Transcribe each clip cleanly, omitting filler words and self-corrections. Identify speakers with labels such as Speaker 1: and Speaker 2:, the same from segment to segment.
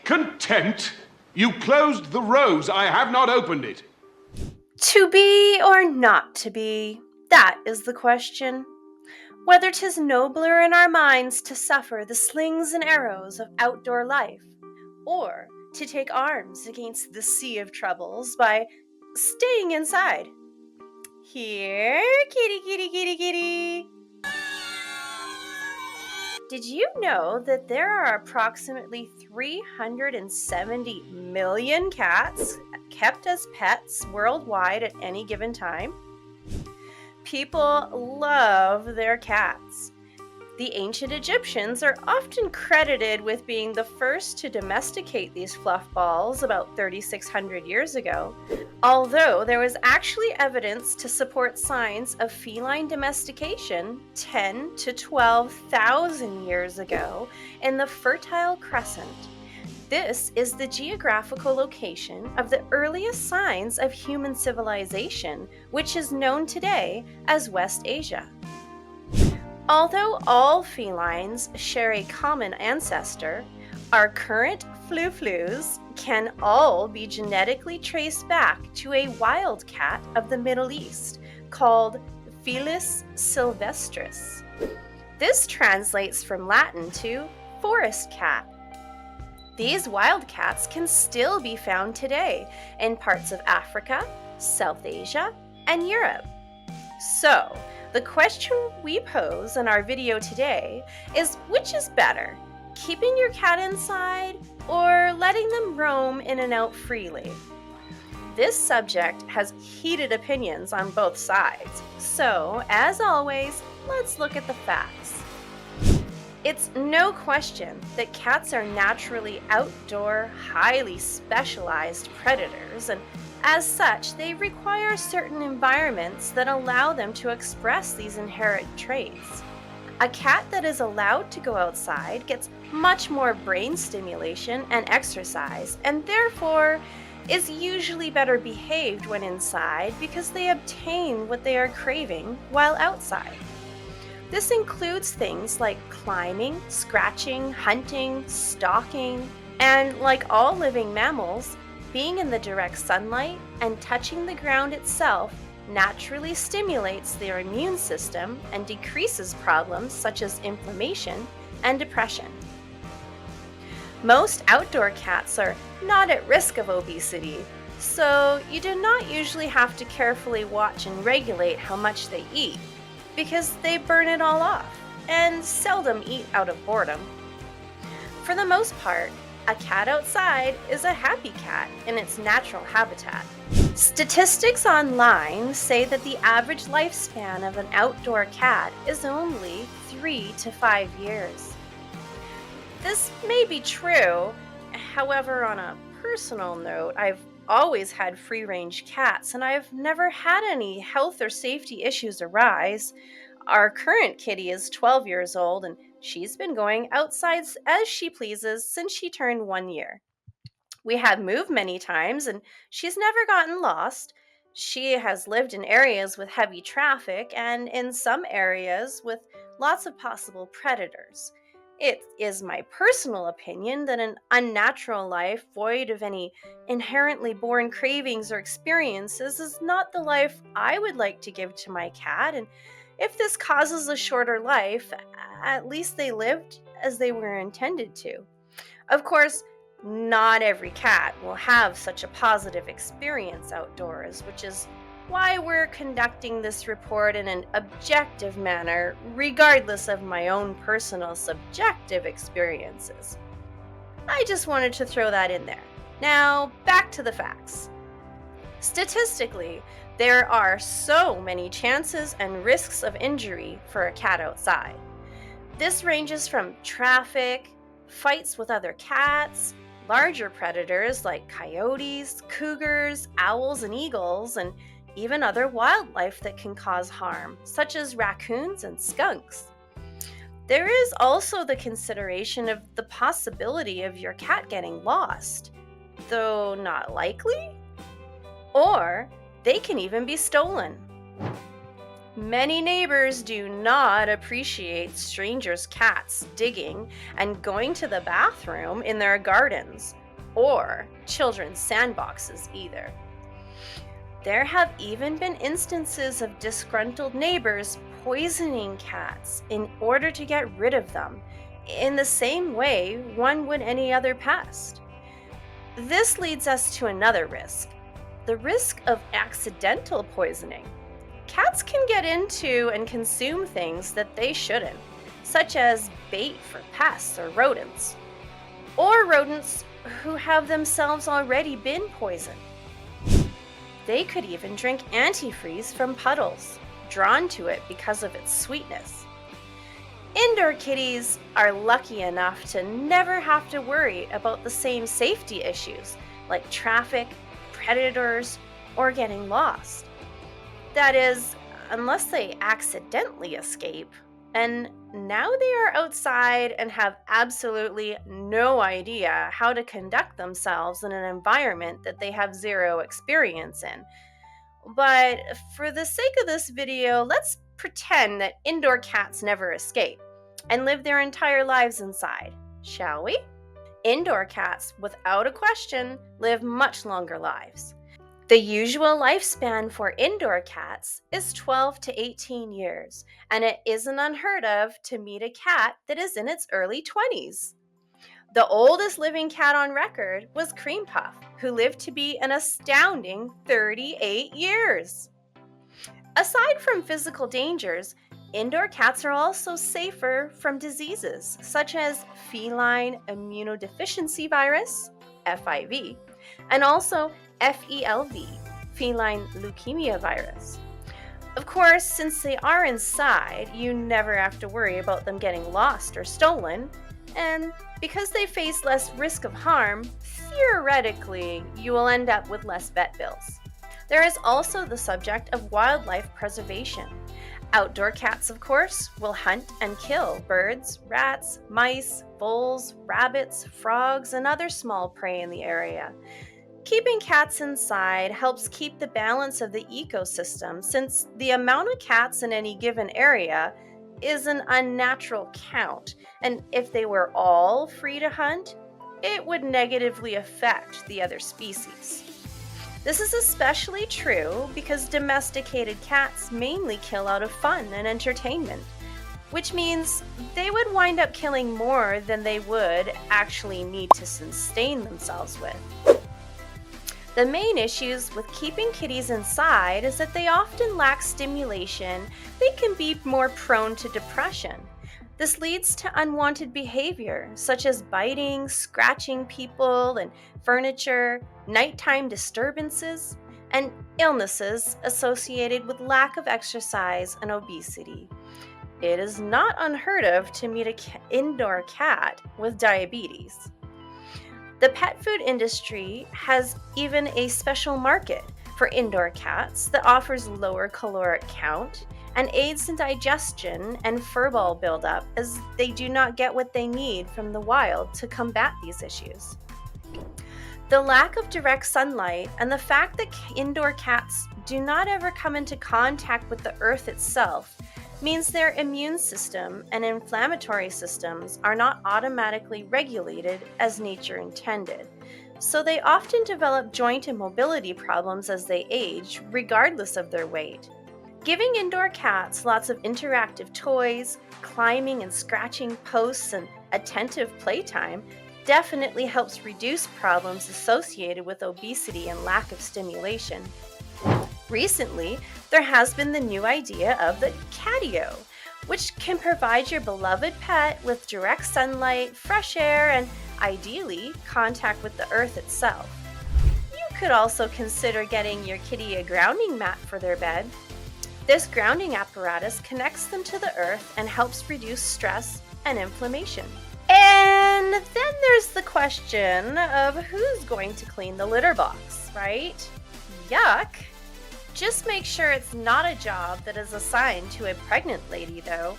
Speaker 1: Content? You closed the rose. I have not opened it.
Speaker 2: To be or not to be, that is the question. Whether 'tis nobler in our minds to suffer the slings and arrows of outdoor life, or to take arms against the sea of troubles by staying inside. Here, kitty, kitty, kitty, kitty. Did you know that there are approximately 370 million cats kept as pets worldwide at any given time? People love their cats. The ancient Egyptians are often credited with being the first to domesticate these fluff balls about 3,600 years ago, although there was actually evidence to support signs of feline domestication 10 to 12,000 years ago in the Fertile Crescent. This is the geographical location of the earliest signs of human civilization, which is known today as West Asia. Although all felines share a common ancestor, our current flus can all be genetically traced back to a wild cat of the Middle East called Felis sylvestris. This translates from Latin to forest cat. These wild cats can still be found today in parts of Africa, South Asia, and Europe. So, the question we pose in our video today is, which is better, keeping your cat inside or letting them roam in and out freely? This subject has heated opinions on both sides, so as always, let's look at the facts. It's no question that cats are naturally outdoor, highly specialized predators, and as such, they require certain environments that allow them to express these inherent traits. A cat that is allowed to go outside gets much more brain stimulation and exercise, and therefore is usually better behaved when inside because they obtain what they are craving while outside. This includes things like climbing, scratching, hunting, stalking, and like all living mammals, being in the direct sunlight and touching the ground itself naturally stimulates their immune system and decreases problems such as inflammation and depression. Most outdoor cats are not at risk of obesity, so you do not usually have to carefully watch and regulate how much they eat, because they burn it all off and seldom eat out of boredom. For the most part, a cat outside is a happy cat in its natural habitat. Statistics online say that the average lifespan of an outdoor cat is only 3 to 5 years. This may be true, however, on a personal note, I've always had free-range cats and I've never had any health or safety issues arise. Our current kitty is 12 years old and she's been going outside as she pleases since she turned 1 year. We have moved many times and she's never gotten lost. She has lived in areas with heavy traffic and in some areas with lots of possible predators. It is my personal opinion that an unnatural life void of any inherently born cravings or experiences is not the life I would like to give to my cat, and if this causes a shorter life, at least they lived as they were intended to. Of course, not every cat will have such a positive experience outdoors, which is why we're conducting this report in an objective manner, regardless of my own personal subjective experiences. I just wanted to throw that in there. Now, back to the facts. Statistically, there are so many chances and risks of injury for a cat outside. This ranges from traffic, fights with other cats, larger predators like coyotes, cougars, owls, and eagles, and even other wildlife that can cause harm, such as raccoons and skunks. There is also the consideration of the possibility of your cat getting lost, though not likely, or they can even be stolen. Many neighbors do not appreciate strangers' cats digging and going to the bathroom in their gardens or children's sandboxes either. There have even been instances of disgruntled neighbors poisoning cats in order to get rid of them, in the same way one would any other pest. This leads us to another risk: the risk of accidental poisoning. Cats can get into and consume things that they shouldn't, such as bait for pests or rodents who have themselves already been poisoned. They could even drink antifreeze from puddles, drawn to it because of its sweetness. Indoor kitties are lucky enough to never have to worry about the same safety issues like traffic, predators, or getting lost. That is, unless they accidentally escape, and now they are outside and have absolutely no idea how to conduct themselves in an environment that they have zero experience in. But for the sake of this video, let's pretend that indoor cats never escape and live their entire lives inside, shall we? Indoor cats, without a question, live much longer lives. The usual lifespan for indoor cats is 12 to 18 years, and it isn't unheard of to meet a cat that is in its early 20s. The oldest living cat on record was Cream Puff, who lived to be an astounding 38 years. Aside from physical dangers, indoor cats are also safer from diseases such as feline immunodeficiency virus, FIV, and also FELV, feline leukemia virus. Of course, since they are inside, you never have to worry about them getting lost or stolen, and because they face less risk of harm, theoretically, you will end up with less vet bills. There is also the subject of wildlife preservation. Outdoor cats, of course, will hunt and kill birds, rats, mice, voles, rabbits, frogs, and other small prey in the area. Keeping cats inside helps keep the balance of the ecosystem, since the amount of cats in any given area is an unnatural count, and if they were all free to hunt, it would negatively affect the other species. This is especially true because domesticated cats mainly kill out of fun and entertainment, which means they would wind up killing more than they would actually need to sustain themselves with. The main issues with keeping kitties inside is that they often lack stimulation. They can be more prone to depression. This leads to unwanted behavior, such as biting, scratching people and furniture, nighttime disturbances, and illnesses associated with lack of exercise and obesity. It is not unheard of to meet an indoor cat with diabetes. The pet food industry has even a special market for indoor cats that offers lower caloric count and aids in digestion and furball buildup, as they do not get what they need from the wild to combat these issues. The lack of direct sunlight and the fact that indoor cats do not ever come into contact with the earth itself means their immune system and inflammatory systems are not automatically regulated as nature intended. So they often develop joint and mobility problems as they age, regardless of their weight. Giving indoor cats lots of interactive toys, climbing and scratching posts, and attentive playtime definitely helps reduce problems associated with obesity and lack of stimulation. Recently, there has been the new idea of the catio, which can provide your beloved pet with direct sunlight, fresh air, and ideally, contact with the earth itself. You could also consider getting your kitty a grounding mat for their bed. This grounding apparatus connects them to the earth and helps reduce stress and inflammation. And then there's the question of who's going to clean the litter box, right? Yuck! Just make sure it's not a job that is assigned to a pregnant lady, though,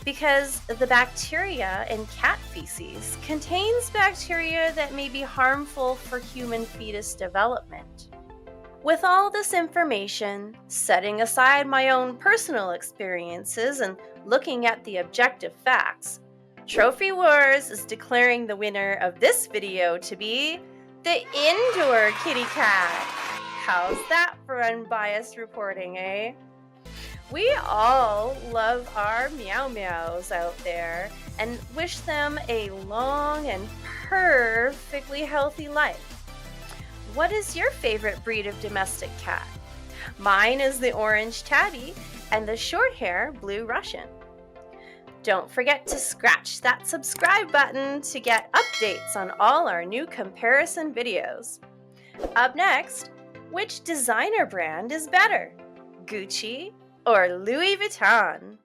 Speaker 2: because the bacteria in cat feces contains bacteria that may be harmful for human fetus development. With all this information, setting aside my own personal experiences and looking at the objective facts, TrophyWars is declaring the winner of this video to be the indoor kitty cat. How's that for unbiased reporting, eh? We all love our meow meows out there and wish them a long and perfectly healthy life. What is your favorite breed of domestic cat? Mine is the orange tabby and the short hair blue Russian. Don't forget to scratch that subscribe button to get updates on all our new comparison videos. Up next, which designer brand is better, Gucci or Louis Vuitton?